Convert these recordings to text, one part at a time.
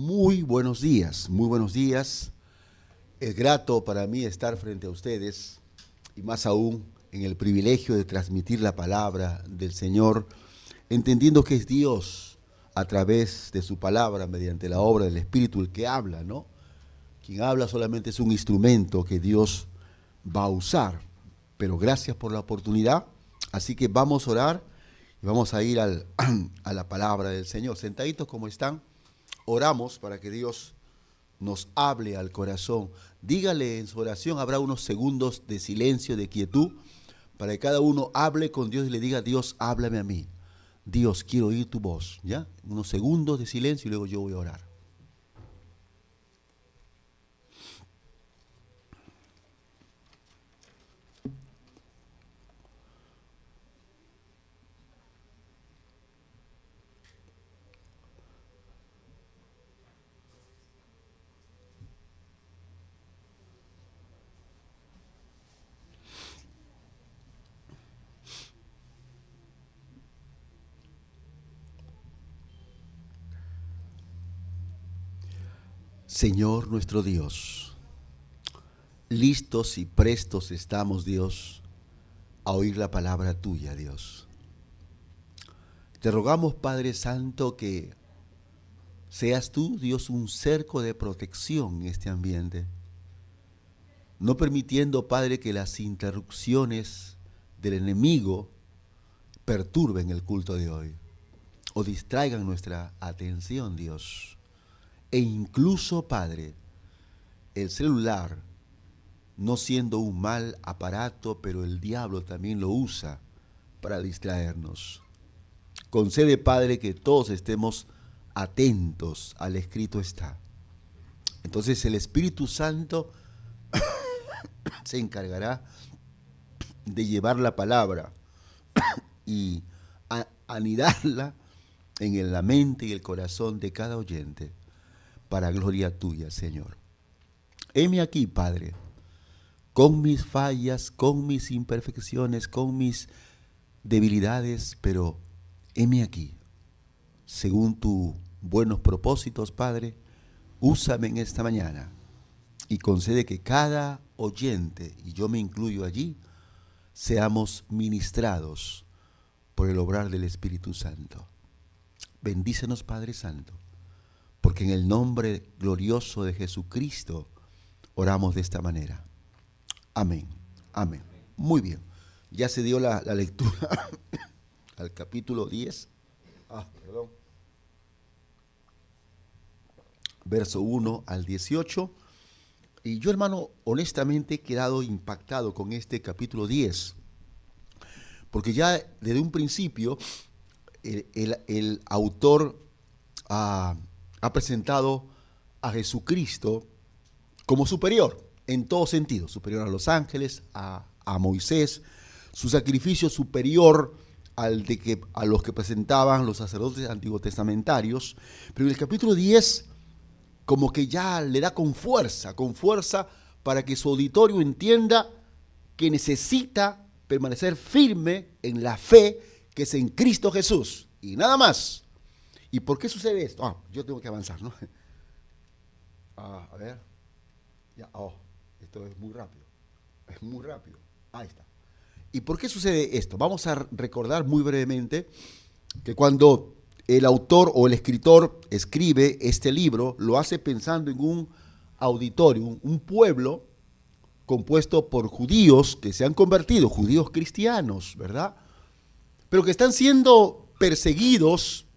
Muy buenos días, muy buenos días. Es grato para mí estar frente a ustedes y más aún en el privilegio de transmitir la palabra del Señor, entendiendo que es Dios a través de su palabra, mediante la obra del Espíritu, el que habla, ¿no? Quien habla solamente es un instrumento que Dios va a usar. Pero gracias por la oportunidad. Así que vamos a orar y vamos a ir a la palabra del Señor. Sentaditos como están, oramos para que Dios nos hable al corazón. Dígale en su oración, habrá unos segundos de silencio, de quietud, para que cada uno hable con Dios y le diga: Dios, háblame a mí. Dios, quiero oír tu voz. ¿Ya? Unos segundos de silencio y luego yo voy a orar. Señor nuestro Dios, listos y prestos estamos, Dios, a oír la palabra tuya, Dios. Te rogamos, Padre Santo, que seas tú, Dios, un cerco de protección en este ambiente, no permitiendo, Padre, que las interrupciones del enemigo perturben el culto de hoy o distraigan nuestra atención, Dios. E incluso, Padre, el celular, no siendo un mal aparato, pero el diablo también lo usa para distraernos. Concede, Padre, que todos estemos atentos al escrito está. Entonces el Espíritu Santo se encargará de llevar la palabra y anidarla en la mente y el corazón de cada oyente, para gloria tuya, Señor. Heme aquí, Padre, con mis fallas, con mis imperfecciones, con mis debilidades, pero heme aquí. Según tus buenos propósitos, Padre, úsame en esta mañana y concede que cada oyente, y yo me incluyo allí, seamos ministrados por el obrar del Espíritu Santo. Bendícenos, Padre Santo, porque en el nombre glorioso de Jesucristo oramos de esta manera. Amén. Amén. Muy bien. Ya se dio la lectura al capítulo 10. Verso 1 al 18. Y yo, hermano, honestamente he quedado impactado con este capítulo 10. Porque ya desde un principio el autor ha presentado a Jesucristo como superior, en todo sentido, superior a los ángeles, a Moisés, su sacrificio superior a los que presentaban los sacerdotes antiguos testamentarios. Pero en el capítulo 10, como que ya le da con fuerza para que su auditorio entienda que necesita permanecer firme en la fe que es en Cristo Jesús, y nada más. ¿Y por qué sucede esto? Yo tengo que avanzar, ¿no? A ver. Ya, esto es muy rápido. Es muy rápido. Ahí está. ¿Y por qué sucede esto? Vamos a recordar muy brevemente que cuando el autor o el escritor escribe este libro, lo hace pensando en un auditorio, un pueblo compuesto por judíos que se han convertido, judíos cristianos, ¿verdad? Pero que están siendo perseguidos,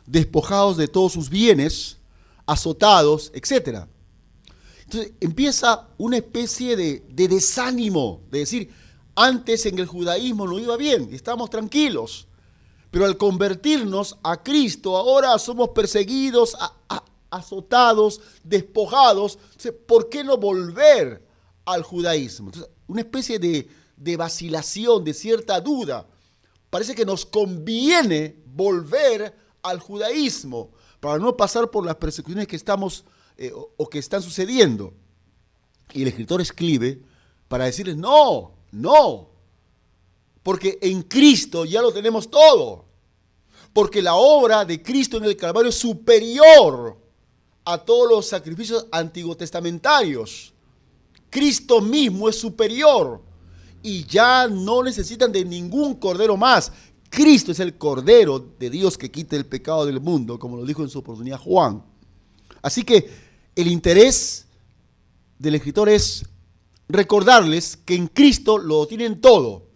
despojados de todos sus bienes, azotados, etc. Entonces empieza una especie de desánimo, de decir, antes en el judaísmo no iba bien, estábamos tranquilos, pero al convertirnos a Cristo ahora somos perseguidos, azotados, despojados. Entonces, ¿por qué no volver al judaísmo? Entonces, una especie de vacilación, de cierta duda. Parece que nos conviene volver al judaísmo para no pasar por las persecuciones que estamos o que están sucediendo. Y el escritor escribe para decirles: no, porque en Cristo ya lo tenemos todo. Porque la obra de Cristo en el Calvario es superior a todos los sacrificios antiguotestamentarios. Cristo mismo es superior y ya no necesitan de ningún cordero más. Cristo es el Cordero de Dios que quita el pecado del mundo, como lo dijo en su oportunidad Juan. Así que el interés del escritor es recordarles que en Cristo lo tienen todo,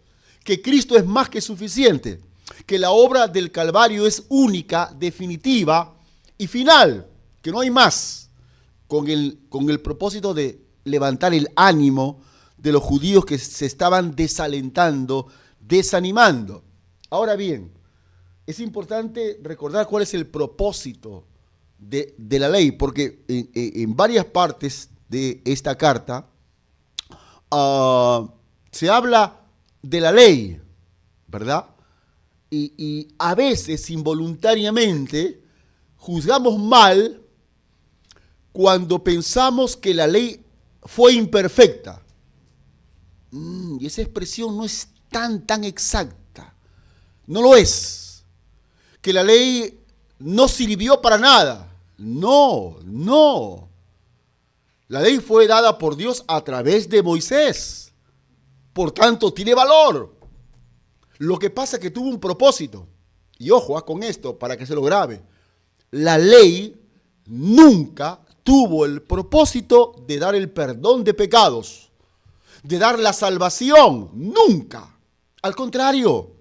que Cristo es más que suficiente, que la obra del Calvario es única, definitiva y final, que no hay más, con el propósito de levantar el ánimo de los judíos que se estaban desalentando, desanimando. Ahora bien, es importante recordar cuál es el propósito de la ley, porque en varias partes de esta carta se habla de la ley, ¿verdad? Y a veces involuntariamente juzgamos mal cuando pensamos que la ley fue imperfecta. Y esa expresión no es tan exacta. No lo es. Que la ley no sirvió para nada. No. La ley fue dada por Dios a través de Moisés. Por tanto, tiene valor. Lo que pasa es que tuvo un propósito. Y ojo con esto, para que se lo grabe. La ley nunca tuvo el propósito de dar el perdón de pecados, de dar la salvación. Nunca. Al contrario.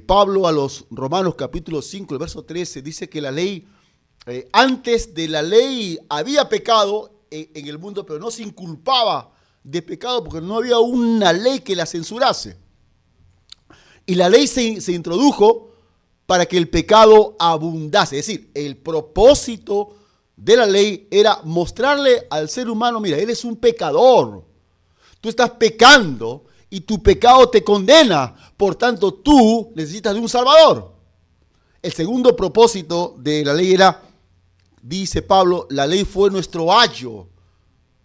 Pablo a los Romanos capítulo 5, el verso 13, dice que la ley, antes de la ley había pecado en el mundo, pero no se inculpaba de pecado porque no había una ley que la censurase. Y la ley se introdujo para que el pecado abundase. Es decir, el propósito de la ley era mostrarle al ser humano, mira, eres un pecador, tú estás pecando y tu pecado te condena, por tanto tú necesitas de un Salvador. El segundo propósito de la ley era, dice Pablo, la ley fue nuestro ayo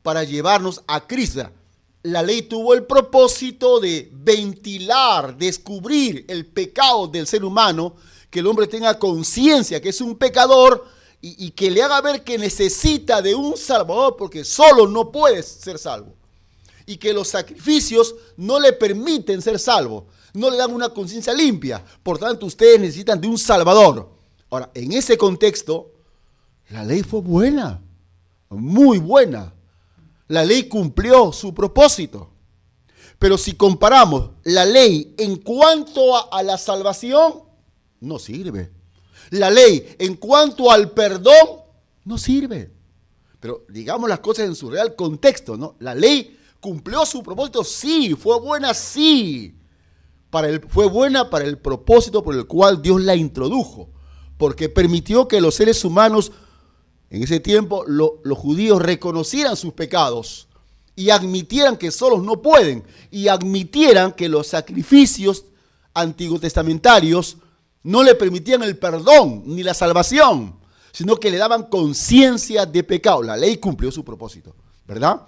para llevarnos a Cristo. La ley tuvo el propósito de ventilar, descubrir el pecado del ser humano, que el hombre tenga conciencia que es un pecador y que le haga ver que necesita de un Salvador porque solo no puede ser salvo. Y que los sacrificios no le permiten ser salvo, no le dan una conciencia limpia. Por tanto, ustedes necesitan de un Salvador. Ahora, en ese contexto, la ley fue buena, muy buena. La ley cumplió su propósito. Pero si comparamos la ley en cuanto a la salvación, no sirve. La ley en cuanto al perdón, no sirve. Pero digamos las cosas en su real contexto, ¿no? La ley cumplió su propósito, sí. Fue buena, sí. Fue buena para el propósito por el cual Dios la introdujo. Porque permitió que los seres humanos, en ese tiempo, los judíos reconocieran sus pecados y admitieran que solos no pueden. Y admitieran que los sacrificios antiguotestamentarios no le permitían el perdón ni la salvación, sino que le daban conciencia de pecado. La ley cumplió su propósito, ¿verdad?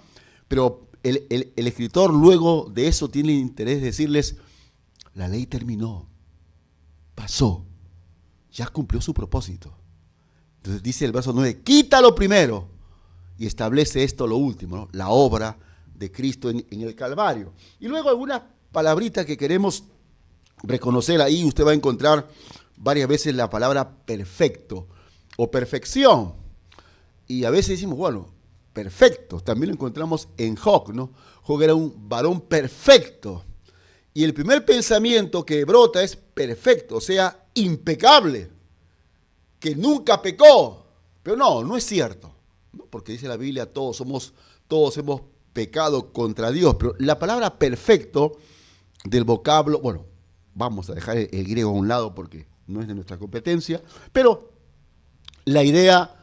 Pero el escritor luego de eso tiene el interés de decirles, la ley terminó, pasó, ya cumplió su propósito. Entonces dice el verso 9, quita lo primero y establece esto lo último, ¿no? La obra de Cristo en el Calvario. Y luego algunas palabritas que queremos reconocer ahí, usted va a encontrar varias veces la palabra perfecto o perfección. Y a veces decimos, bueno, perfecto, también lo encontramos en Job, ¿no? Job era un varón perfecto. Y el primer pensamiento que brota es perfecto, o sea, impecable, que nunca pecó. Pero no es cierto, ¿no? Porque dice la Biblia, todos hemos pecado contra Dios. Pero la palabra perfecto del vocablo, bueno, vamos a dejar el griego a un lado porque no es de nuestra competencia, pero la idea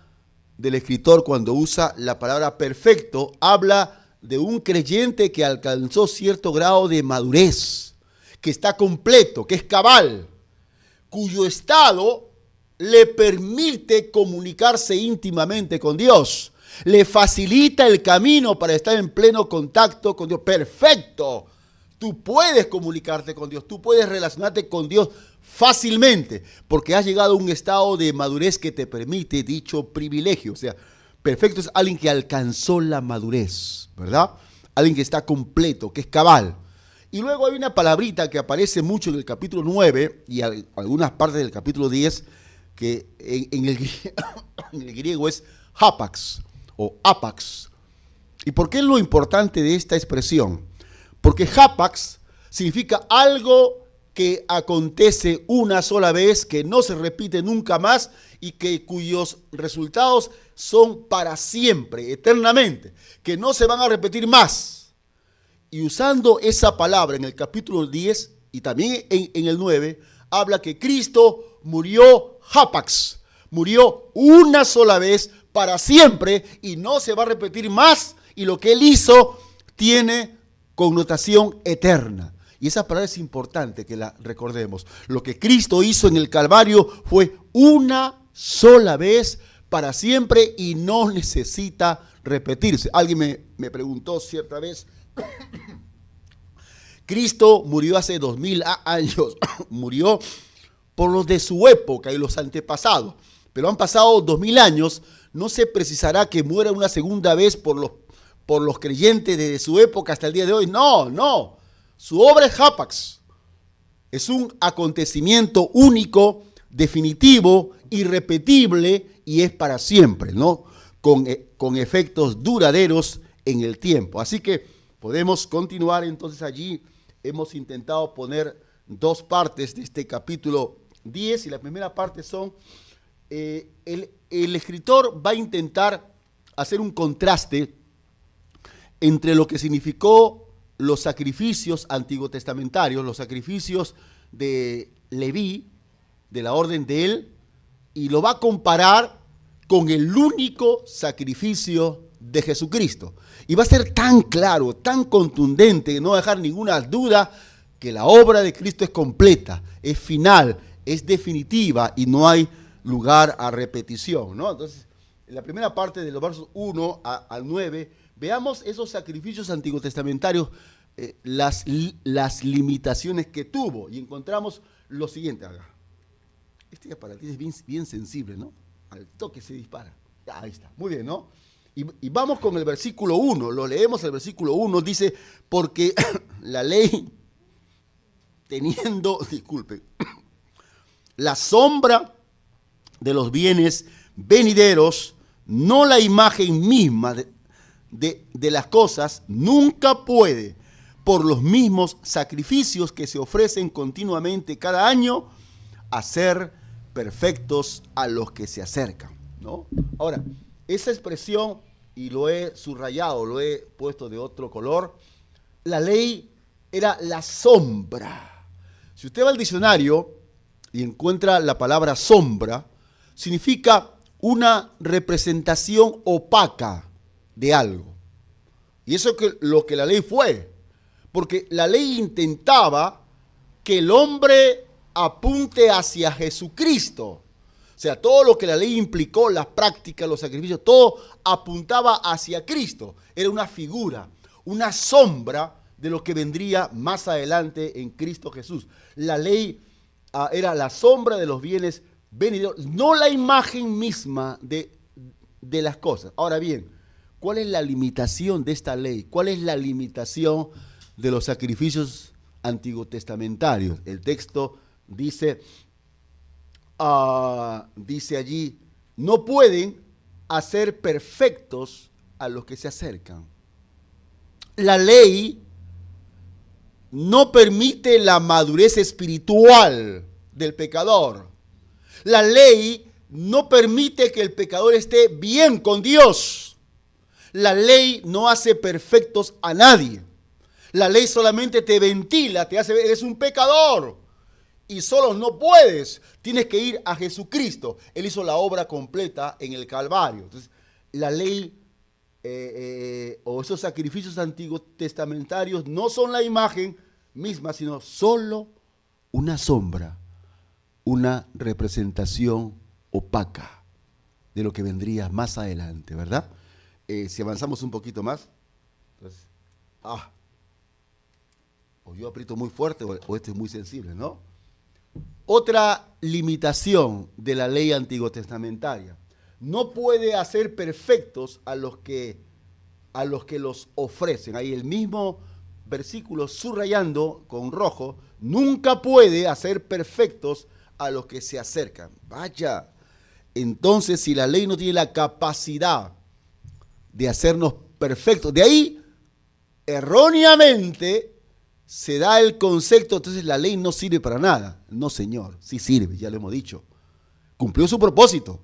del escritor cuando usa la palabra perfecto habla de un creyente que alcanzó cierto grado de madurez, que está completo, que es cabal, cuyo estado le permite comunicarse íntimamente con Dios, le facilita el camino para estar en pleno contacto con Dios. Perfecto, Tú puedes comunicarte con Dios, tú puedes relacionarte con Dios fácilmente, porque has llegado a un estado de madurez que te permite dicho privilegio. O sea, perfecto es alguien que alcanzó la madurez, ¿verdad? Alguien que está completo, que es cabal. Y luego hay una palabrita que aparece mucho en el capítulo 9 y algunas partes del capítulo 10, que en el griego es hapax o apax. ¿Y por qué es lo importante de esta expresión? Porque hapax significa algo que acontece una sola vez, que no se repite nunca más y cuyos resultados son para siempre, eternamente, que no se van a repetir más. Y usando esa palabra en el capítulo 10 y también en el 9, habla que Cristo murió hapax, murió una sola vez para siempre y no se va a repetir más, y lo que Él hizo tiene connotación eterna. Y esa palabra es importante que la recordemos. Lo que Cristo hizo en el Calvario fue una sola vez para siempre y no necesita repetirse. Alguien me preguntó cierta vez, Cristo murió hace 2000 años, murió por los de su época y los antepasados, pero han pasado 2000 años, no se precisará que muera una segunda vez por los creyentes de su época hasta el día de hoy. No, su obra es hapax, es un acontecimiento único, definitivo, irrepetible y es para siempre, ¿no? Con efectos duraderos en el tiempo. Así que podemos continuar entonces allí. Hemos intentado poner dos partes de este capítulo 10 y la primera parte son, el escritor va a intentar hacer un contraste entre lo que significó los sacrificios antiguotestamentarios, los sacrificios de Leví, de la orden de él, y lo va a comparar con el único sacrificio de Jesucristo. Y va a ser tan claro, tan contundente, no dejar ninguna duda que la obra de Cristo es completa, es final, es definitiva y no hay lugar a repetición, ¿no? Entonces, en la primera parte de los versos 1 al 9, veamos esos sacrificios antiguotestamentarios, las limitaciones que tuvo, y encontramos lo siguiente. Este aparato es bien sensible, ¿no? Al toque se dispara. Ahí está, muy bien, ¿no? Y vamos con el versículo 1, lo leemos. El versículo 1 dice, porque la ley, teniendo, disculpen, la sombra de los bienes venideros, no la imagen misma de las cosas, nunca puede, por los mismos sacrificios que se ofrecen continuamente cada año, hacer perfectos a los que se acercan, ¿no? Ahora, esa expresión, y lo he subrayado, lo he puesto de otro color, la ley era la sombra. Si usted va al diccionario y encuentra la palabra sombra, significa una representación opaca de algo. Y eso es lo que la ley fue, porque la ley intentaba que el hombre apunte hacia Jesucristo. O sea, todo lo que la ley implicó, las prácticas, los sacrificios, todo apuntaba hacia Cristo. Era una figura, una sombra de lo que vendría más adelante en Cristo Jesús. La ley era la sombra de los bienes venideros, no la imagen misma de las cosas. Ahora bien, ¿cuál es la limitación de esta ley? ¿Cuál es la limitación de los sacrificios antiguotestamentarios? El texto dice allí, no pueden hacer perfectos a los que se acercan. La ley no permite la madurez espiritual del pecador. La ley no permite que el pecador esté bien con Dios. La ley no hace perfectos a nadie. La ley solamente te ventila, te hace ver, eres un pecador. Y solo no puedes, tienes que ir a Jesucristo. Él hizo la obra completa en el Calvario. Entonces, la ley o esos sacrificios antiguotestamentarios no son la imagen misma, sino solo una sombra, una representación opaca de lo que vendría más adelante, ¿verdad? Si avanzamos un poquito más, entonces, o yo aprieto muy fuerte o este es muy sensible, ¿no? Otra limitación de la ley antiguotestamentaria. No puede hacer perfectos a los que los ofrecen. Ahí el mismo versículo subrayando con rojo, nunca puede hacer perfectos a los que se acercan. Vaya, entonces si la ley no tiene la capacidad de hacernos perfectos, de ahí erróneamente se da el concepto, entonces la ley no sirve para nada. No, señor, sí sirve, ya lo hemos dicho. Cumplió su propósito,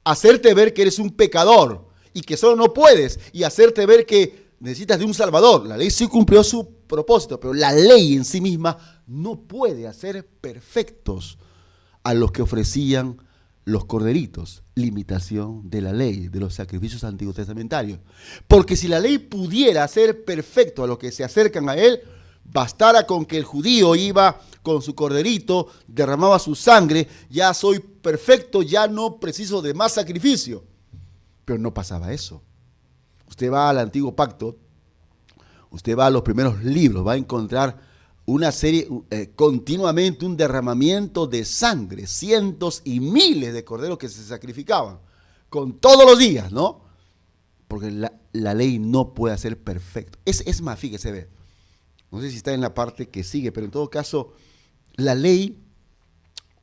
hacerte ver que eres un pecador y que solo no puedes, y hacerte ver que necesitas de un salvador. La ley sí cumplió su propósito, pero la ley en sí misma no puede hacer perfectos a los que ofrecían los corderitos. Limitación de la ley, de los sacrificios antiguotestamentarios. Porque si la ley pudiera hacer perfecto a los que se acercan a él, bastara con que el judío iba con su corderito, derramaba su sangre, ya soy perfecto, ya no preciso de más sacrificio. Pero no pasaba eso. Usted va al Antiguo Pacto, usted va a los primeros libros, va a encontrar una serie, continuamente un derramamiento de sangre, cientos y miles de corderos que se sacrificaban, con todos los días, ¿no? Porque la ley no puede hacer perfecto. Es más, fíjese, ve. No sé si está en la parte que sigue, pero en todo caso, la ley,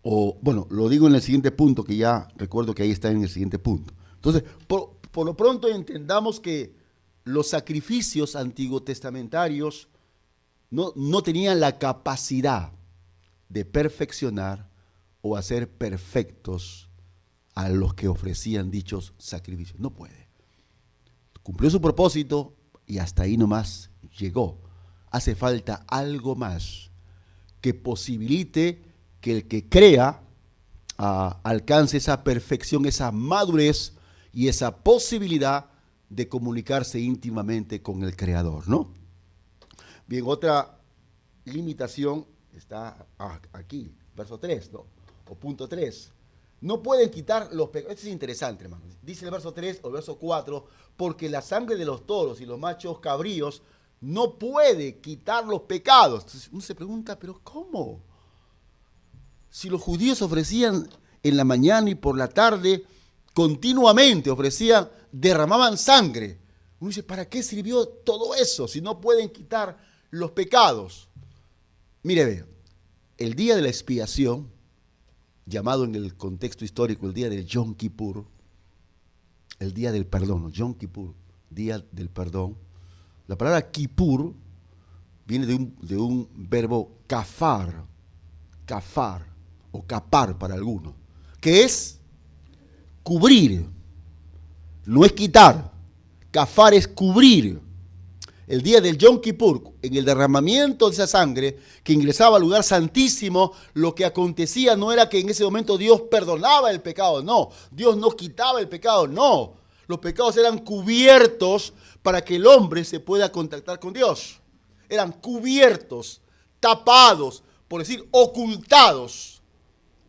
lo digo en el siguiente punto, que ya recuerdo que ahí está en el siguiente punto. Entonces, por lo pronto entendamos que los sacrificios antiguotestamentarios no tenían la capacidad de perfeccionar o hacer perfectos a los que ofrecían dichos sacrificios. No puede. Cumplió su propósito y hasta ahí nomás llegó. Hace falta algo más que posibilite que el que crea alcance esa perfección, esa madurez y esa posibilidad de comunicarse íntimamente con el Creador, ¿no? Bien, otra limitación está aquí, verso 3, ¿no? O punto 3. No pueden quitar los pecados. Esto es interesante, hermano. Dice el verso 3 o el verso 4, porque la sangre de los toros y los machos cabríos no puede quitar los pecados. Entonces uno se pregunta, ¿pero cómo? Si los judíos ofrecían en la mañana y por la tarde, continuamente derramaban sangre. Uno dice, ¿para qué sirvió todo eso si no pueden quitar los pecados? Mire, ve, el día de la expiación, llamado en el contexto histórico el día del Yom Kippur, el día del perdón, Yom Kippur, día del perdón. La palabra Kippur viene de un verbo kafar o kapar para algunos, que es cubrir, no es quitar. Kafar es cubrir. El día del Yom Kippur, en el derramamiento de esa sangre que ingresaba al lugar santísimo, lo que acontecía no era que en ese momento Dios perdonaba el pecado, no. Dios no quitaba el pecado, no. Los pecados eran cubiertos para que el hombre se pueda contactar con Dios. Eran cubiertos, tapados, por decir, ocultados.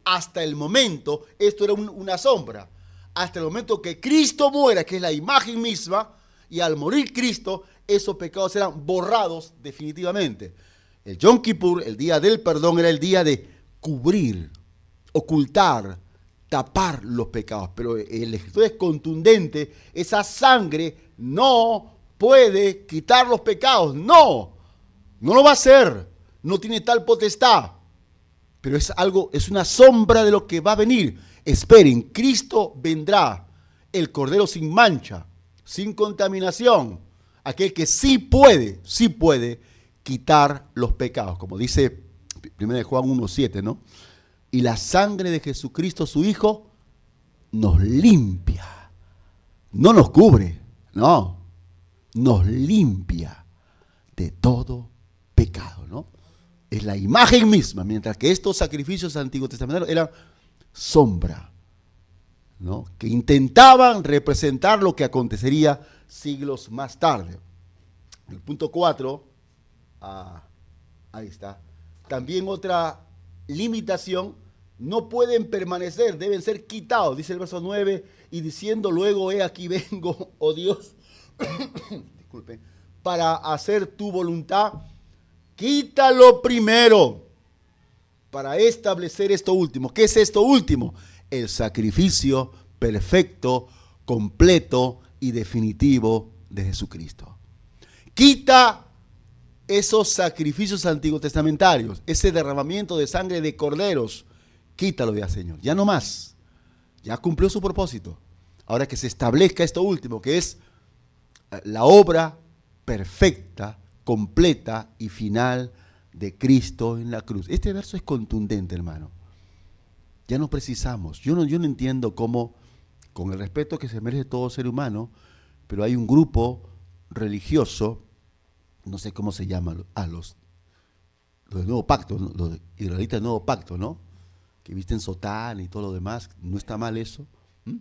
Hasta el momento, esto era una sombra. Hasta el momento que Cristo muera, que es la imagen misma, y al morir Cristo, esos pecados eran borrados definitivamente. El Yom Kippur, el día del perdón, era el día de cubrir, ocultar, tapar los pecados. Pero el escritor es contundente, esa sangre no puede quitar los pecados, no lo va a hacer, no tiene tal potestad. Pero es una sombra de lo que va a venir. Esperen, Cristo vendrá, el Cordero sin mancha, sin contaminación, aquel que sí puede quitar los pecados, como dice 1 Juan 1:7, ¿no? Y la sangre de Jesucristo, su Hijo, nos limpia, no nos cubre, no, nos limpia de todo pecado, ¿no? Es la imagen misma, mientras que estos sacrificios antiguos testamentarios eran sombra, ¿no? Que intentaban representar lo que acontecería siglos más tarde. El punto 4, ahí está. También otra limitación, no pueden permanecer, deben ser quitados, dice el verso 9, y diciendo luego, he aquí vengo, oh Dios, disculpe, para hacer tu voluntad. Quítalo primero para establecer esto último. ¿Qué es esto último? El sacrificio perfecto, completo y definitivo de Jesucristo. Quita esos sacrificios antiguos testamentarios, ese derramamiento de sangre de corderos. Quítalo ya, Señor. Ya no más. Ya cumplió su propósito. Ahora que se establezca esto último, que es la obra perfecta, completa y final de Cristo en la cruz. Este verso es contundente, hermano. Ya no precisamos. Yo no entiendo cómo, con el respeto que se merece todo ser humano, pero hay un grupo religioso, no sé cómo se llama, los del Nuevo Pacto, ¿no? Los israelitas del Nuevo Pacto, ¿no? Que visten sotán y todo lo demás. ¿No está mal eso? ¿Mm?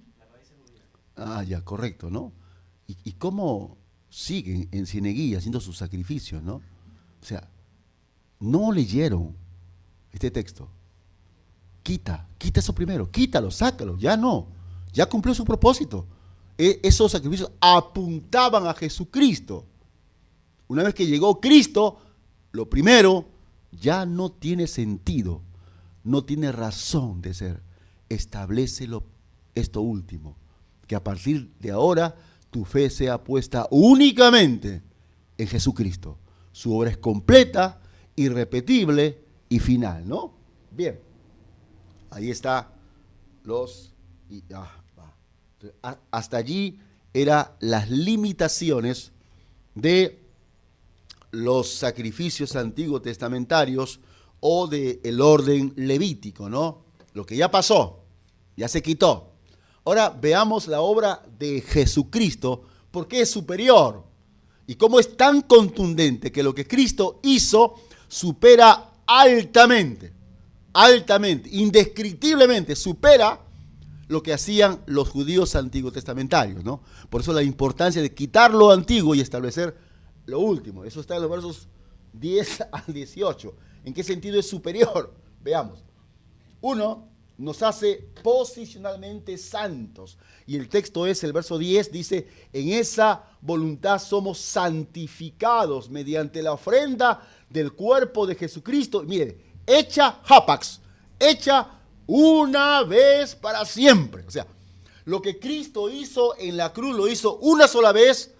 Ah, ya, correcto, ¿no? ¿Y cómo siguen en Cieneguilla haciendo sus sacrificios, ¿no? O sea, no leyeron este texto. Quita eso primero, quítalo, sácalo, ya no, ya cumplió su propósito. Esos sacrificios apuntaban a Jesucristo. Una vez que llegó Cristo, lo primero ya no tiene sentido, no tiene razón de ser. Establécelo esto último, que a partir de ahora tu fe sea puesta únicamente en Jesucristo. Su obra es completa, irrepetible y final, ¿no? Bien, ahí está hasta allí eran las limitaciones de los sacrificios antiguos testamentarios o del orden levítico, ¿no? Lo que ya pasó, ya se quitó. Ahora veamos la obra de Jesucristo, porque es superior y cómo es tan contundente que lo que Cristo hizo supera altamente, indescriptiblemente, supera lo que hacían los judíos antiguos testamentarios, ¿no? Por eso la importancia de quitar lo antiguo y establecer lo último. Eso está en los versos 10 al 18. ¿En qué sentido es superior? Veamos. Uno, nos hace posicionalmente santos. Y el texto es, el verso 10 dice, en esa voluntad somos santificados mediante la ofrenda del cuerpo de Jesucristo. Mire, hecha hapax, hecha una vez para siempre. O sea, lo que Cristo hizo en la cruz lo hizo una sola vez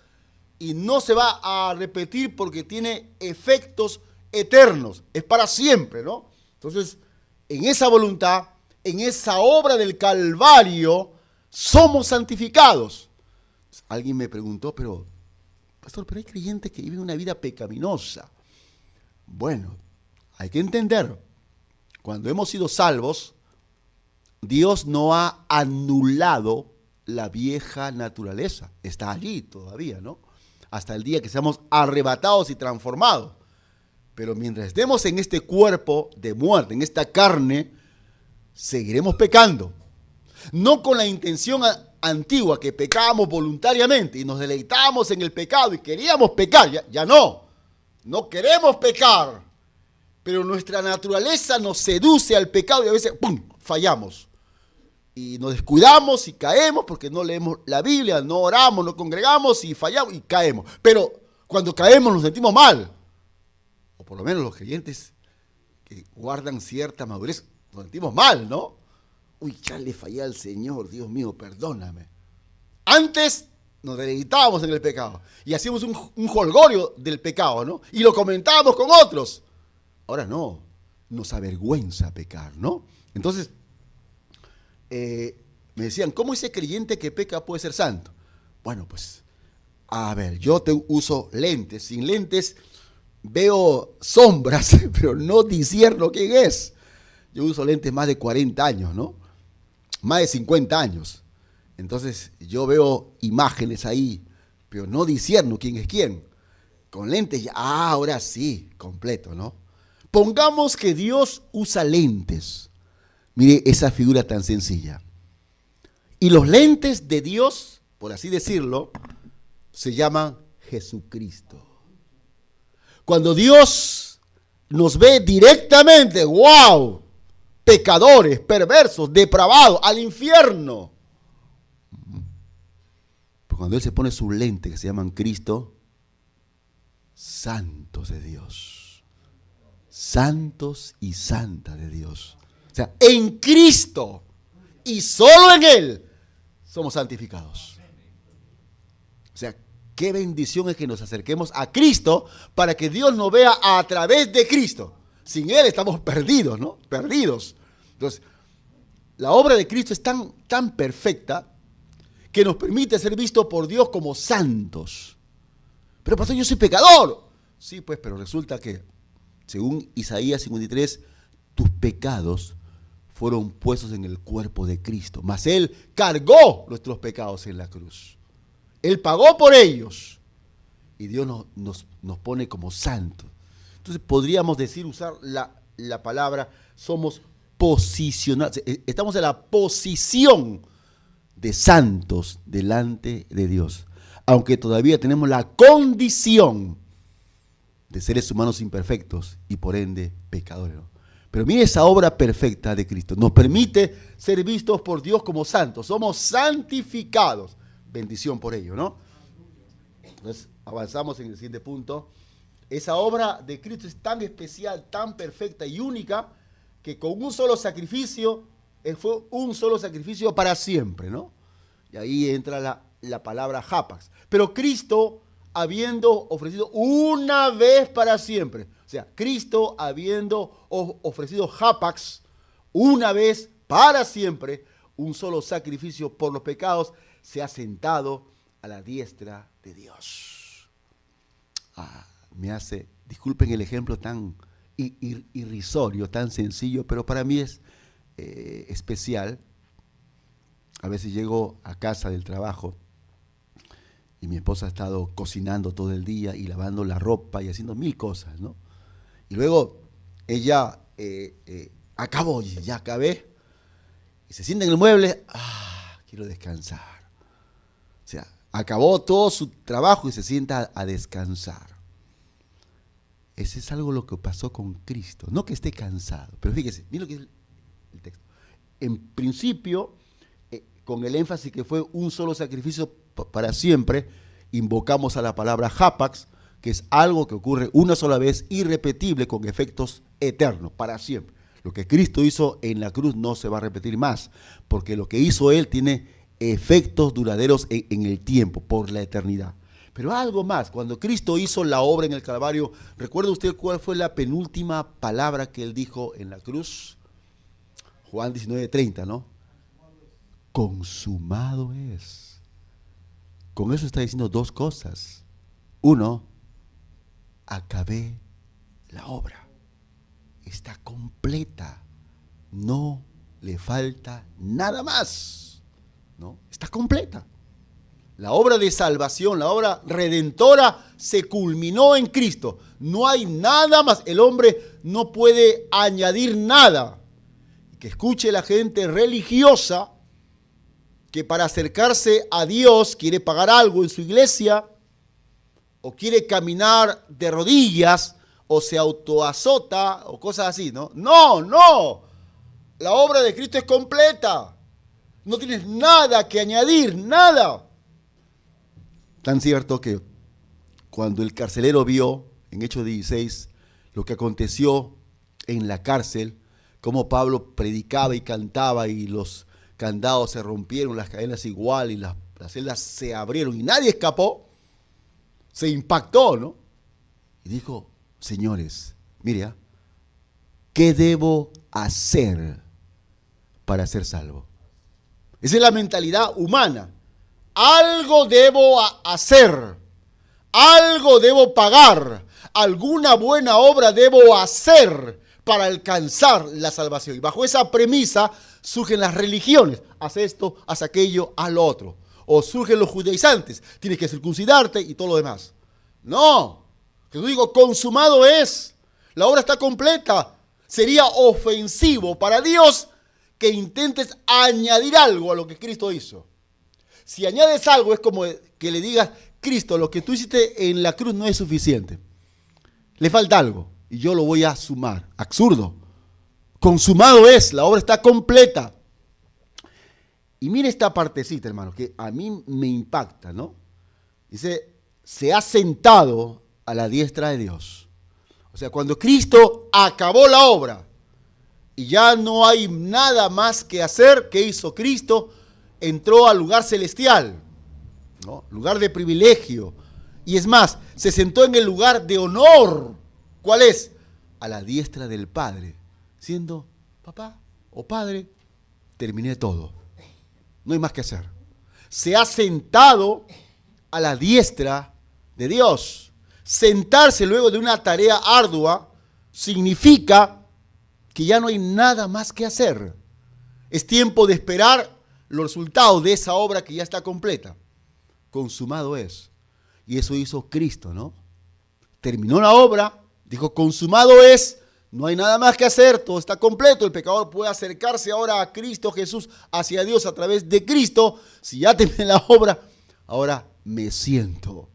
y no se va a repetir porque tiene efectos eternos. Es para siempre, ¿no? Entonces, en esa voluntad, en esa obra del Calvario, somos santificados. Alguien me preguntó, pastor, pero hay creyentes que viven una vida pecaminosa. Bueno, hay que entender, cuando hemos sido salvos, Dios no ha anulado la vieja naturaleza. Está allí todavía, ¿no? Hasta el día que seamos arrebatados y transformados. Pero mientras estemos en este cuerpo de muerte, en esta carne, seguiremos pecando. No con la intención antigua que pecábamos voluntariamente y nos deleitábamos en el pecado y queríamos pecar. Ya no. No queremos pecar. Pero nuestra naturaleza nos seduce al pecado y a veces ¡pum!, fallamos. Y nos descuidamos y caemos porque no leemos la Biblia, no oramos, no congregamos y fallamos y caemos. Pero cuando caemos nos sentimos mal. O por lo menos los creyentes que guardan cierta madurez, nos sentimos mal, ¿no? Uy, ya le fallé al Señor, Dios mío, perdóname. Antes nos deleitábamos en el pecado y hacíamos un jolgorio del pecado, ¿no? Y lo comentábamos con otros. Ahora no, nos avergüenza pecar, ¿no? Entonces, me decían, ¿cómo ese creyente que peca puede ser santo? Bueno, pues, a ver, yo uso lentes. Sin lentes veo sombras, pero no discierno quién es. Yo uso lentes más de 40 años, ¿no? Más de 50 años. Entonces, yo veo imágenes ahí, pero no discierno quién es quién. Con lentes, ya, ahora sí, completo, ¿no? Pongamos que Dios usa lentes. Mire esa figura tan sencilla. Y los lentes de Dios, por así decirlo, se llaman Jesucristo. Cuando Dios nos ve directamente, ¡wow!, pecadores, perversos, depravados, al infierno. Pero cuando Él se pone sus lentes que se llaman Cristo, santos de Dios, santos y santas de Dios. O sea, en Cristo y solo en Él somos santificados. O sea, qué bendición es que nos acerquemos a Cristo para que Dios nos vea a través de Cristo. Sin Él estamos perdidos, ¿no? Perdidos. Entonces, la obra de Cristo es tan perfecta que nos permite ser vistos por Dios como santos. Pero pastor, yo soy pecador. Sí, pues, pero resulta que, según Isaías 53, tus pecados fueron puestos en el cuerpo de Cristo. Mas Él cargó nuestros pecados en la cruz. Él pagó por ellos. Y Dios nos pone como santos. Entonces podríamos decir, usar la palabra, somos posicionados. Estamos en la posición de santos delante de Dios. Aunque todavía tenemos la condición de seres humanos imperfectos y por ende pecadores, ¿no? Pero mire esa obra perfecta de Cristo. Nos permite ser vistos por Dios como santos. Somos santificados. Bendición por ello, ¿no? Entonces avanzamos en el siguiente punto. Esa obra de Cristo es tan especial, tan perfecta y única, que con un solo sacrificio, fue un solo sacrificio para siempre, ¿no? Y ahí entra la palabra hapax. Pero Cristo, habiendo ofrecido una vez para siempre, o sea, Cristo habiendo ofrecido hapax una vez para siempre, un solo sacrificio por los pecados, se ha sentado a la diestra de Dios. Disculpen el ejemplo tan irrisorio, tan sencillo, pero para mí es especial. A veces llego a casa del trabajo y mi esposa ha estado cocinando todo el día y lavando la ropa y haciendo mil cosas, ¿no? Y luego ella acabó, y ya acabé, y se sienta en el mueble, quiero descansar. O sea, acabó todo su trabajo y se sienta a descansar. Ese es algo lo que pasó con Cristo. No que esté cansado, pero fíjese, miren lo que es el texto. En principio, con el énfasis que fue un solo sacrificio para siempre, invocamos a la palabra hapax, que es algo que ocurre una sola vez, irrepetible, con efectos eternos, para siempre. Lo que Cristo hizo en la cruz no se va a repetir más, porque lo que hizo Él tiene efectos duraderos en el tiempo, por la eternidad. Pero algo más, cuando Cristo hizo la obra en el Calvario, ¿recuerda usted cuál fue la penúltima palabra que Él dijo en la cruz? Juan 19:30, ¿no? Consumado es. Con eso está diciendo dos cosas. Uno, acabé la obra. Está completa. No le falta nada más, ¿no? Está completa. La obra de salvación, la obra redentora se culminó en Cristo. No hay nada más. El hombre no puede añadir nada. Que escuche la gente religiosa que para acercarse a Dios quiere pagar algo en su iglesia, o quiere caminar de rodillas, o se autoazota, o cosas así, ¿no? No. La obra de Cristo es completa. No tienes nada que añadir, nada. Tan cierto que cuando el carcelero vio en Hechos 16 lo que aconteció en la cárcel, cómo Pablo predicaba y cantaba y los candados se rompieron, las cadenas igual y las celdas se abrieron y nadie escapó, se impactó, ¿no? Y dijo, señores, mire, ¿qué debo hacer para ser salvo? Esa es la mentalidad humana. Algo debo hacer, algo debo pagar, alguna buena obra debo hacer para alcanzar la salvación. Y bajo esa premisa surgen las religiones. Haz esto, haz aquello, haz lo otro. O surgen los judaizantes. Tienes que circuncidarte y todo lo demás. No. Jesús dijo, consumado es. La obra está completa. Sería ofensivo para Dios que intentes añadir algo a lo que Cristo hizo. Si añades algo es como que le digas, Cristo, lo que tú hiciste en la cruz no es suficiente. Le falta algo y yo lo voy a sumar. Absurdo. Consumado es, la obra está completa. Y mire esta partecita, hermano, que a mí me impacta, ¿no? Dice, se ha sentado a la diestra de Dios. O sea, cuando Cristo acabó la obra y ya no hay nada más que hacer, ¿qué hizo Cristo? Entró al lugar celestial, ¿no? Lugar de privilegio. Y es más, se sentó en el lugar de honor. ¿Cuál es? A la diestra del Padre, siendo papá o padre, terminé todo. No hay más que hacer. Se ha sentado a la diestra de Dios. Sentarse luego de una tarea ardua significa que ya no hay nada más que hacer. Es tiempo de esperar los resultados de esa obra que ya está completa. Consumado es. Y eso hizo Cristo, ¿no? Terminó la obra, dijo, consumado es, no hay nada más que hacer, todo está completo, el pecador puede acercarse ahora a Cristo Jesús, hacia Dios a través de Cristo. Si ya terminé la obra, ahora me siento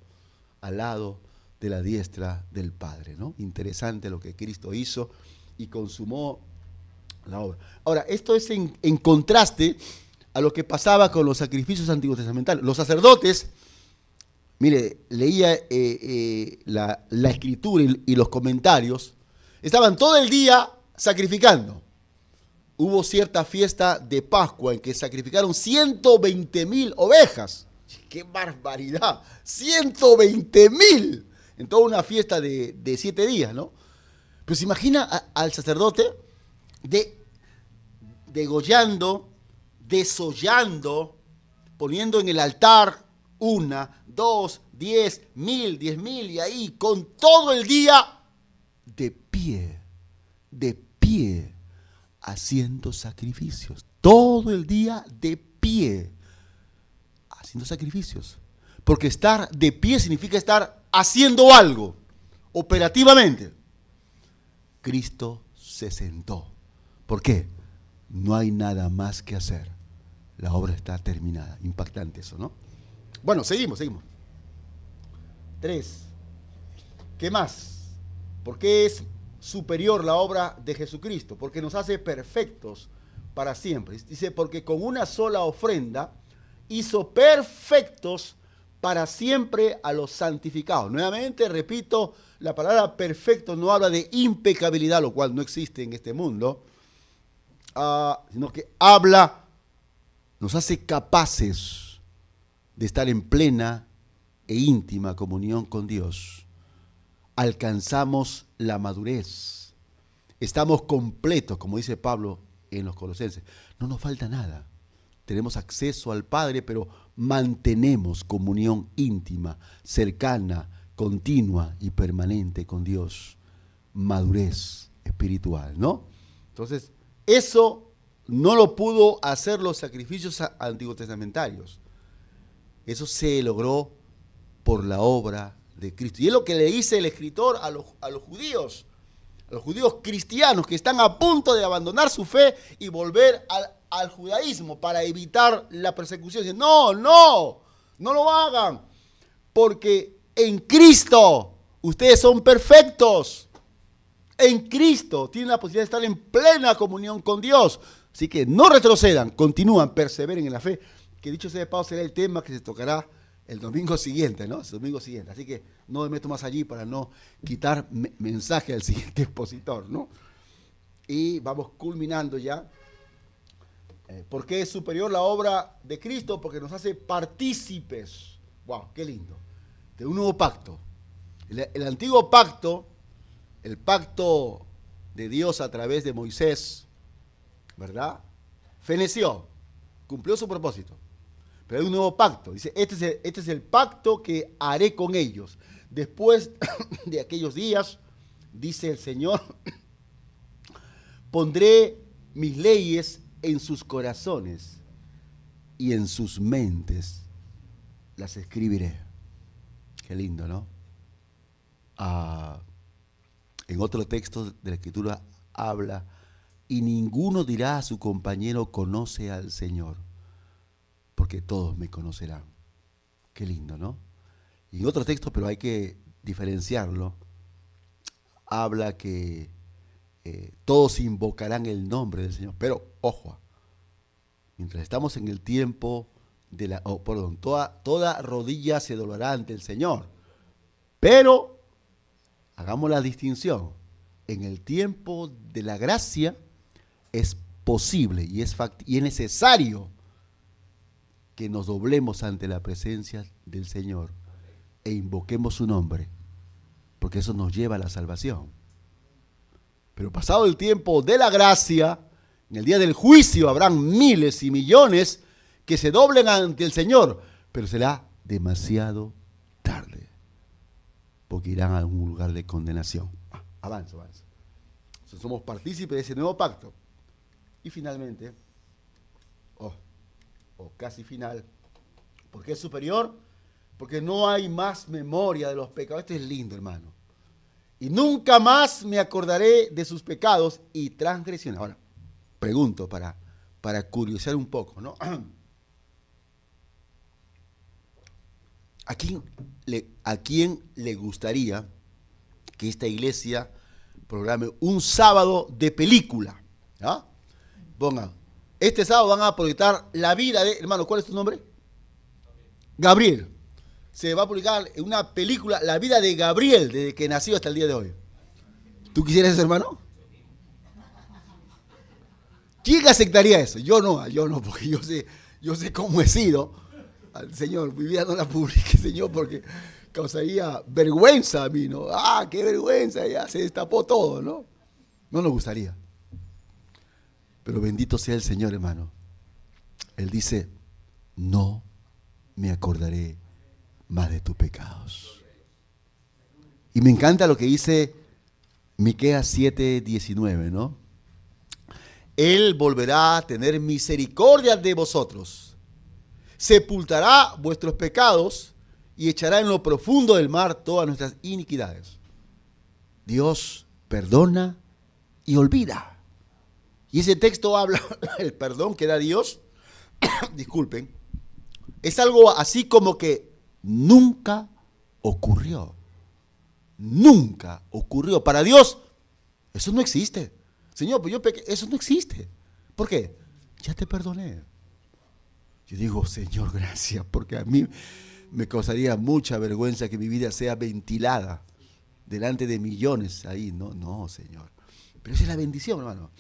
al lado de la diestra del Padre, ¿no? Interesante lo que Cristo hizo y consumó la obra. Ahora, esto es en contraste a lo que pasaba con los sacrificios antiguos testamentarios. Los sacerdotes, mire, leía la escritura y los comentarios, estaban todo el día sacrificando. Hubo cierta fiesta de Pascua en que sacrificaron 120,000 ovejas. ¡Qué barbaridad! 120,000 en toda una fiesta de 7 días, ¿no? Pero se imagina al sacerdote degollando, desollando, poniendo en el altar 1, 2, 10,000, 10,000 y ahí con todo el día de pie, haciendo sacrificios. Todo el día de pie, haciendo sacrificios. Porque estar de pie significa estar haciendo algo, operativamente. Cristo se sentó. ¿Por qué? No hay nada más que hacer. La obra está terminada. Impactante eso, ¿no? Bueno, seguimos. 3. ¿Qué más? ¿Por qué es superior la obra de Jesucristo? Porque nos hace perfectos para siempre. Dice, porque con una sola ofrenda hizo perfectos para siempre a los santificados. Nuevamente, repito, la palabra perfecto no habla de impecabilidad, lo cual no existe en este mundo, sino que nos hace capaces de estar en plena e íntima comunión con Dios. Alcanzamos la madurez. Estamos completos, como dice Pablo en los Colosenses. No nos falta nada. Tenemos acceso al Padre, pero mantenemos comunión íntima, cercana, continua y permanente con Dios. Madurez espiritual, ¿no? Entonces, eso no lo pudo hacer los sacrificios antiguos testamentarios. Eso se logró por la obra de Cristo. Y es lo que le dice el escritor a los judíos cristianos que están a punto de abandonar su fe y volver al judaísmo para evitar la persecución. Dicen, no lo hagan, porque en Cristo ustedes son perfectos. En Cristo tienen la posibilidad de estar en plena comunión con Dios. Así que no retrocedan, continúan, perseveren en la fe, que dicho sea de paso será el tema que se tocará el domingo siguiente, ¿no? El domingo siguiente. Así que no me meto más allí para no quitar mensaje al siguiente expositor, ¿no? Y vamos culminando ya. ¿Por qué es superior la obra de Cristo? Porque nos hace partícipes. ¡Wow! ¡Qué lindo! De un nuevo pacto. El antiguo pacto, el pacto de Dios a través de Moisés, ¿verdad? Feneció, cumplió su propósito. Pero hay un nuevo pacto. Dice, este es el pacto que haré con ellos. Después de aquellos días, dice el Señor, pondré mis leyes en sus corazones y en sus mentes las escribiré. Qué lindo, ¿no? En otro texto de la Escritura habla, y ninguno dirá a su compañero, conoce al Señor, porque todos me conocerán. Qué lindo, ¿no? Y en otro texto, pero hay que diferenciarlo, habla que todos invocarán el nombre del Señor. Pero, ojo, mientras estamos en el tiempo de toda rodilla se doblará ante el Señor. Pero hagamos la distinción. En el tiempo de la gracia es posible y es necesario que nos doblemos ante la presencia del Señor e invoquemos su nombre, porque eso nos lleva a la salvación. Pero pasado el tiempo de la gracia, en el día del juicio habrán miles y millones que se doblen ante el Señor, pero será demasiado tarde, porque irán a algún lugar de condenación. Avanza. Entonces somos partícipes de ese nuevo pacto. Y finalmente, o casi final, ¿por qué es superior? Porque no hay más memoria de los pecados. Esto es lindo, hermano. Y nunca más me acordaré de sus pecados y transgresiones. Ahora, pregunto para curiosear un poco, ¿no? ¿A quién le gustaría que esta iglesia programe un sábado de película? ¿Ah? Pongan, este sábado van a proyectar la vida de, hermano, ¿cuál es tu nombre? Gabriel. Se va a publicar una película, la vida de Gabriel, desde que nació hasta el día de hoy. ¿Tú quisieras eso, hermano? ¿Quién aceptaría eso? Yo no, porque yo sé cómo he sido. Al Señor, mi vida no la publique, Señor, porque causaría vergüenza a mí, ¿no? Qué vergüenza, ya se destapó todo, ¿no? No nos gustaría. Pero bendito sea el Señor, hermano. Él dice, no me acordaré más de tus pecados. Y me encanta lo que dice Miqueas 7:19, ¿no? Él volverá a tener misericordia de vosotros, sepultará vuestros pecados y echará en lo profundo del mar todas nuestras iniquidades. Dios perdona y olvida. Y ese texto habla del perdón que da Dios, disculpen, es algo así como que nunca ocurrió. Nunca ocurrió. Para Dios, eso no existe. Señor, pues yo pequé, eso no existe. ¿Por qué? Ya te perdoné. Yo digo, Señor, gracias, porque a mí me causaría mucha vergüenza que mi vida sea ventilada delante de millones ahí. No, Señor. Pero esa es la bendición, hermano.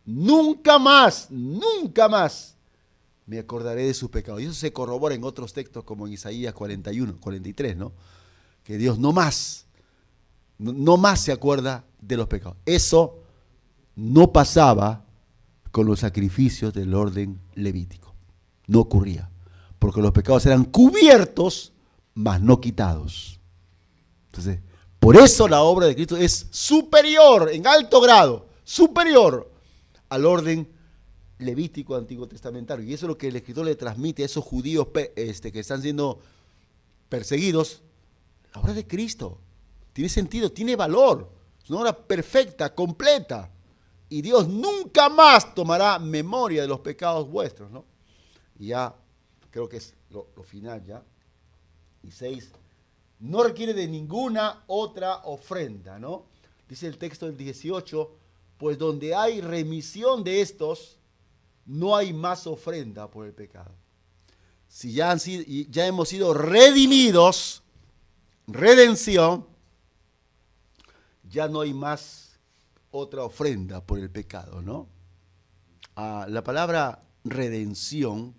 Nunca más me acordaré de sus pecados. Y eso se corrobora en otros textos como en Isaías 41, 43, ¿no? Que Dios no más se acuerda de los pecados. Eso no pasaba con los sacrificios del orden levítico. No ocurría, porque los pecados eran cubiertos, mas no quitados. Entonces, por eso la obra de Cristo es superior, en alto grado, superior al orden levítico antiguo testamentario. Y eso es lo que el escritor le transmite a esos judíos que están siendo perseguidos. La obra de Cristo tiene sentido, tiene valor. Es una obra perfecta, completa. Y Dios nunca más tomará memoria de los pecados vuestros, ¿no? Y ya, creo que es lo final ya. Y 6, no requiere de ninguna otra ofrenda, ¿no? Dice el texto del 18, pues donde hay remisión de estos, no hay más ofrenda por el pecado. Si ya hemos sido redimidos, redención, ya no hay más otra ofrenda por el pecado, ¿no? La palabra redención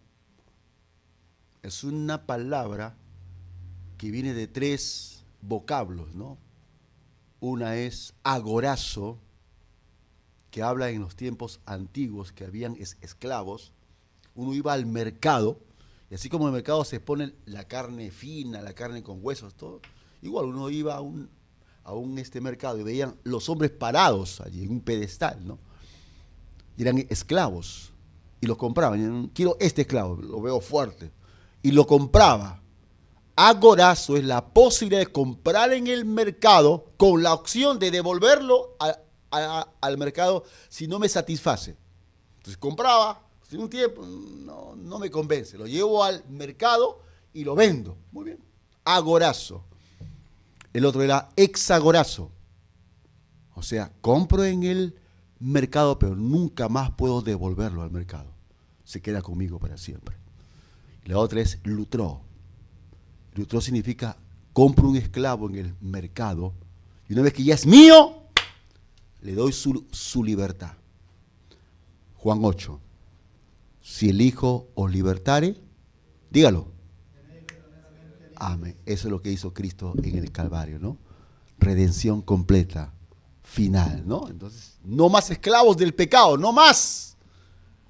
es una palabra que viene de 3 vocablos, ¿no? Una es agorazo, que habla en los tiempos antiguos que habían esclavos. Uno iba al mercado, y así como en el mercado se pone la carne fina, la carne con huesos, todo, igual uno iba a un mercado y veían los hombres parados allí en un pedestal, ¿no? Y eran esclavos, y los compraban. Quiero este esclavo, lo veo fuerte, y lo compraba. Agorazo es la posibilidad de comprar en el mercado con la opción de devolverlo al mercado si no me satisface. Entonces compraba, en un tiempo no me convence, lo llevo al mercado y lo vendo. Muy bien. Agorazo. El otro era hexagorazo. O sea, compro en el mercado, pero nunca más puedo devolverlo al mercado. Se queda conmigo para siempre. La otra es lutró. Lutró significa compro un esclavo en el mercado Y una vez que ya es mío, le doy su libertad. Juan 8. Si el Hijo os libertare, dígalo. Amén. Eso es lo que hizo Cristo en el Calvario, ¿no? Redención completa, final, ¿no? Entonces, no más esclavos del pecado, no más.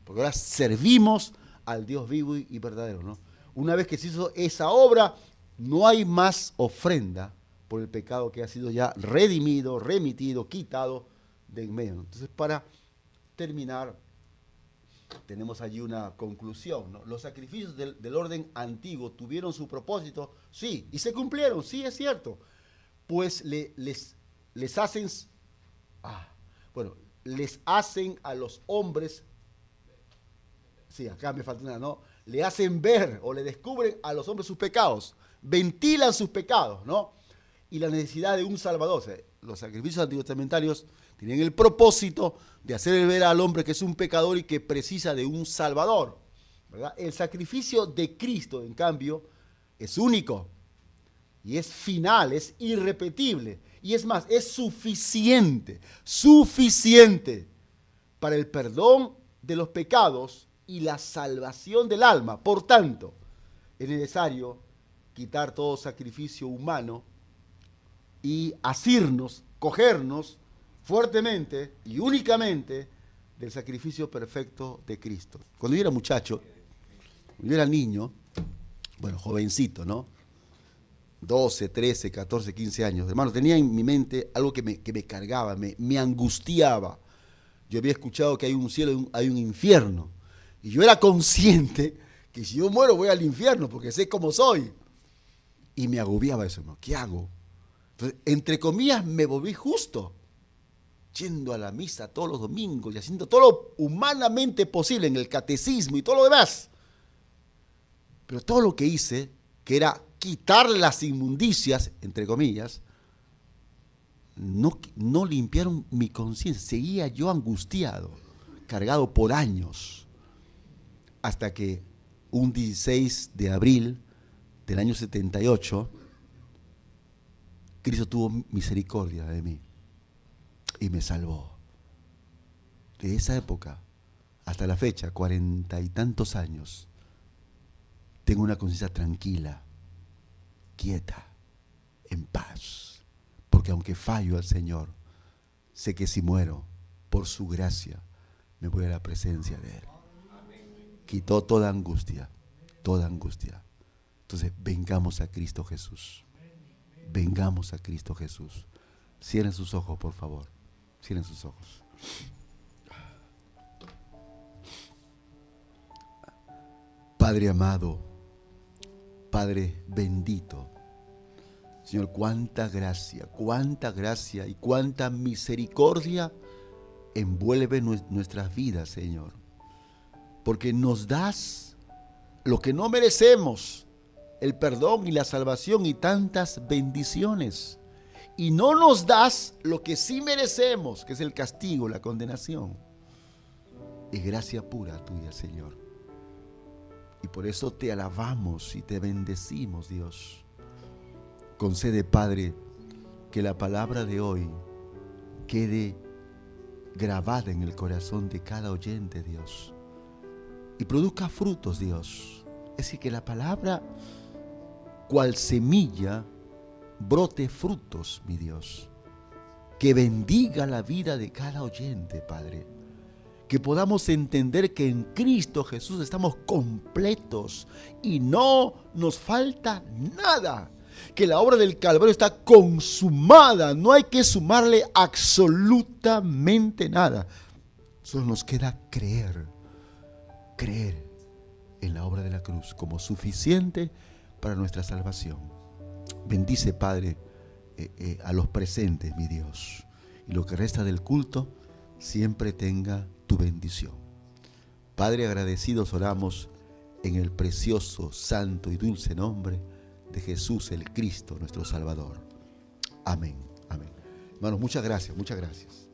Porque ahora servimos al Dios vivo y verdadero, ¿no? Una vez que se hizo esa obra, no hay más ofrenda por el pecado que ha sido ya redimido, remitido, quitado de en medio. Entonces, para terminar, tenemos allí una conclusión, ¿no? Los sacrificios del orden antiguo tuvieron su propósito, sí, y se cumplieron, sí, es cierto. Pues les hacen a los hombres, sí, acá me falta una, ¿no? Le hacen ver o le descubren a los hombres sus pecados, ventilan sus pecados, ¿no? Y la necesidad de un salvador. O sea, los sacrificios antitestamentarios tienen el propósito de hacer ver al hombre que es un pecador y que precisa de un salvador, ¿verdad? El sacrificio de Cristo, en cambio, es único y es final, es irrepetible. Y es más, es suficiente para el perdón de los pecados y la salvación del alma. Por tanto, es necesario quitar todo sacrificio humano y asirnos, cogernos fuertemente y únicamente del sacrificio perfecto de Cristo. Cuando yo era muchacho, cuando yo era niño, bueno, jovencito, ¿no? 12, 13, 14, 15 años. Hermano, tenía en mi mente algo que me cargaba, me angustiaba. Yo había escuchado que hay un cielo y hay un infierno. Y yo era consciente que si yo muero voy al infierno porque sé cómo soy. Y me agobiaba eso, ¿no? ¿Qué hago? Entonces, entre comillas, me volví justo, yendo a la misa todos los domingos y haciendo todo lo humanamente posible en el catecismo y todo lo demás. Pero todo lo que hice, que era quitar las inmundicias, entre comillas, no limpiaron mi conciencia. Seguía yo angustiado, cargado por años, hasta que un 16 de abril del año 78, Cristo tuvo misericordia de mí y me salvó. De esa época hasta la fecha, 40 y tantos años, tengo una conciencia tranquila, quieta, en paz, porque aunque fallo al Señor, sé que si muero, por su gracia, me voy a la presencia de Él. Quitó toda angustia, toda angustia. Entonces, vengamos a Cristo Jesús. Vengamos a Cristo Jesús. Cierren sus ojos, por favor. Cierren sus ojos. Padre amado, Padre bendito, Señor, cuánta gracia y cuánta misericordia envuelve nuestras vidas, Señor. Porque nos das lo que no merecemos, el perdón y la salvación y tantas bendiciones. Y no nos das lo que sí merecemos, que es el castigo, la condenación. Es gracia pura tuya, Señor. Y por eso te alabamos y te bendecimos, Dios. Concede, Padre, que la palabra de hoy quede grabada en el corazón de cada oyente, Dios. Y produzca frutos, Dios. Es decir, que la palabra, cual semilla, brote frutos, mi Dios. Que bendiga la vida de cada oyente, Padre. Que podamos entender que en Cristo Jesús estamos completos y no nos falta nada. Que la obra del Calvario está consumada, no hay que sumarle absolutamente nada. Solo nos queda creer en la obra de la cruz como suficiente para nuestra salvación. Bendice, Padre, a los presentes, mi Dios. Y lo que resta del culto, siempre tenga tu bendición. Padre, agradecidos oramos en el precioso, santo y dulce nombre de Jesús el Cristo, nuestro Salvador. Amén, amén. Hermanos, muchas gracias, muchas gracias.